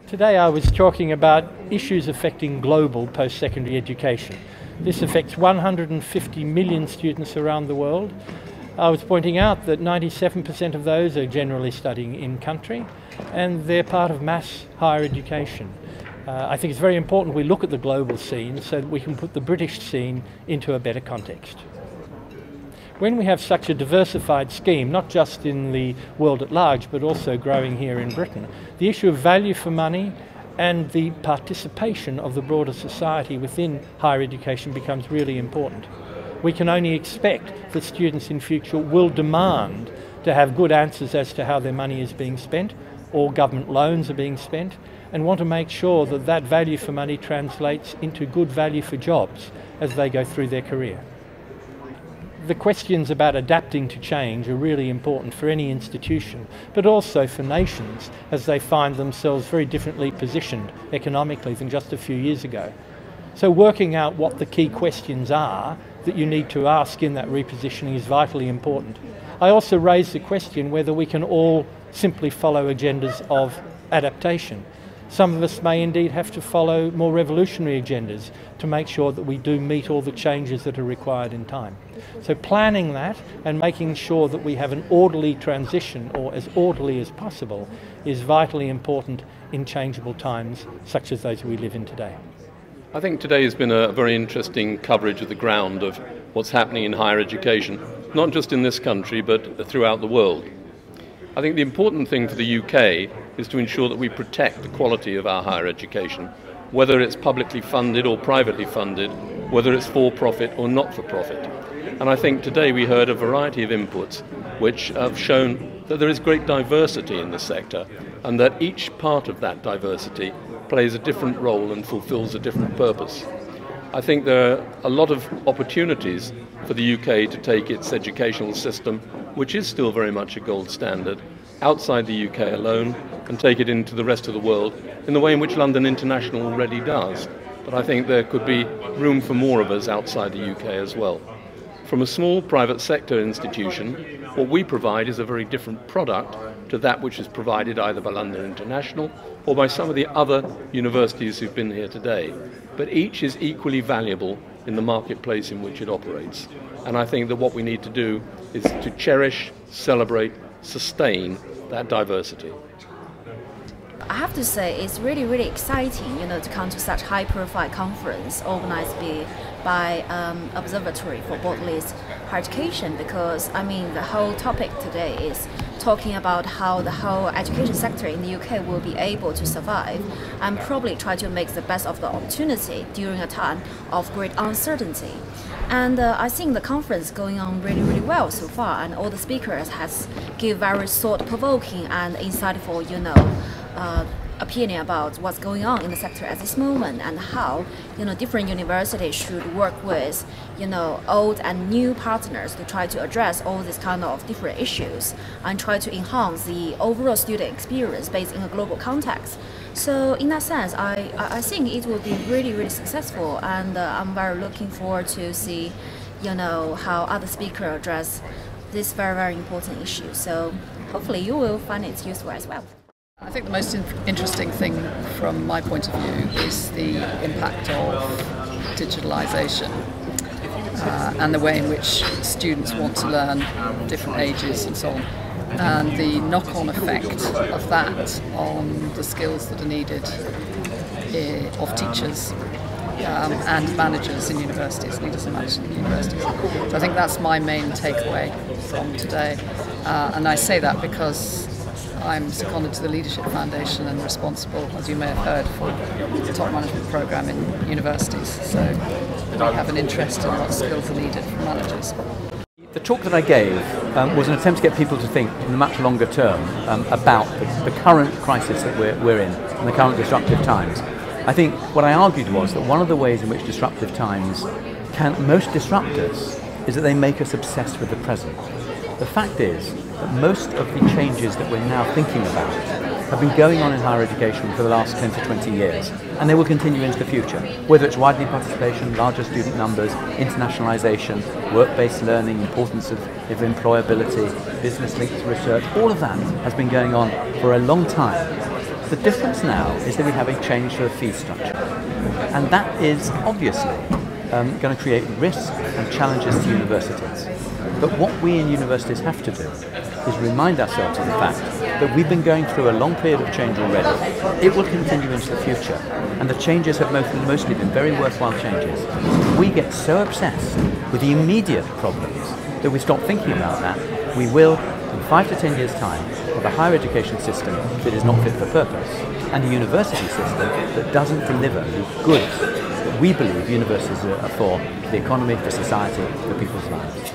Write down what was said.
Today I was talking about issues affecting global post-secondary education. This affects 150 million students around the world. I was pointing out that 97% of those are generally studying in country, and they're part of mass higher education. I think it's very important we look at the global scene so that we can put the British scene into a better context. When we have such a diversified scheme, not just in the world at large, but also growing here in Britain, the issue of value for money and the participation of the broader society within higher education becomes really important. We can only expect that students in future will demand to have good answers as to how their money is being spent, or government loans are being spent, and want to make sure that that value for money translates into good value for jobs as they go through their career. The questions about adapting to change are really important for any institution, but also for nations as they find themselves very differently positioned economically than just a few years ago. So working out what the key questions are that you need to ask in that repositioning is vitally important. I also raised the question whether we can all simply follow agendas of adaptation. Some of us may indeed have to follow more revolutionary agendas to make sure that we do meet all the changes that are required in time. So planning that and making sure that we have an orderly transition, or as orderly as possible, is vitally important in changeable times such as those we live in today. I think today has been a very interesting coverage of the ground of what's happening in higher education, not just in this country but throughout the world. I think the important thing for the UK is to ensure that we protect the quality of our higher education, whether it's publicly funded or privately funded, whether it's for-profit or not-for-profit. And I think today we heard a variety of inputs which have shown that there is great diversity in the sector, and that each part of that diversity plays a different role and fulfills a different purpose. I think there are a lot of opportunities for the UK to take its educational system, which is still very much a gold standard, outside the UK alone, and take it into the rest of the world in the way in which London International already does. But I think there could be room for more of us outside the UK as well. From a small private sector institution, what we provide is a very different product to that which is provided either by London International or by some of the other universities who've been here today. But each is equally valuable in the marketplace in which it operates. And I think that what we need to do is to cherish, celebrate, sustain that diversity. I have to say it's really exciting, to come to such high-profile conference organized by Observatory for Borderless Higher Education, because the whole topic today is talking about how the whole education sector in the UK will be able to survive and probably try to make the best of the opportunity during a time of great uncertainty. And I think the conference going on really well so far, and all the speakers has give very thought-provoking and insightful, opinion about what's going on in the sector at this moment, and how different universities should work with old and new partners to try to address all these kind of different issues and try to enhance the overall student experience based in a global context. So in that sense, I think it will be really successful, and I'm very looking forward to see how other speakers address this very important issue. So hopefully you will find it useful as well. I think the most interesting thing from my point of view is the impact of digitalisation and the way in which students want to learn different ages and so on, and the knock-on effect of that on the skills that are needed of teachers and managers in universities, leaders and managers in universities. So I think that's my main takeaway from today, and I say that because I'm seconded to the Leadership Foundation and responsible, as you may have heard, for the top management programme in universities. So we have an interest in what skills are needed from managers. The talk that I gave was an attempt to get people to think in the much longer term about the current crisis that we're in and the current disruptive times. I think what I argued was that one of the ways in which disruptive times can most disrupt us is that they make us obsessed with the present. The fact is that most of the changes that we're now thinking about have been going on in higher education for the last 10 to 20 years, and they will continue into the future. Whether it's widening participation, larger student numbers, internationalisation, work-based learning, importance of employability, business linked research, all of that has been going on for a long time. The difference now is that we have a change to the fee structure, and that is obviously going to create risk and challenges to universities. But what we in universities have to do is remind ourselves of the fact that we've been going through a long period of change already. It will continue into the future, and the changes have mostly been very worthwhile changes. We get so obsessed with the immediate problems that we stop thinking about that. We will, in 5 to 10 years' time, have a higher education system that is not fit for purpose, and a university system that doesn't deliver the goods that we believe universities are for the economy, for society, for people's lives.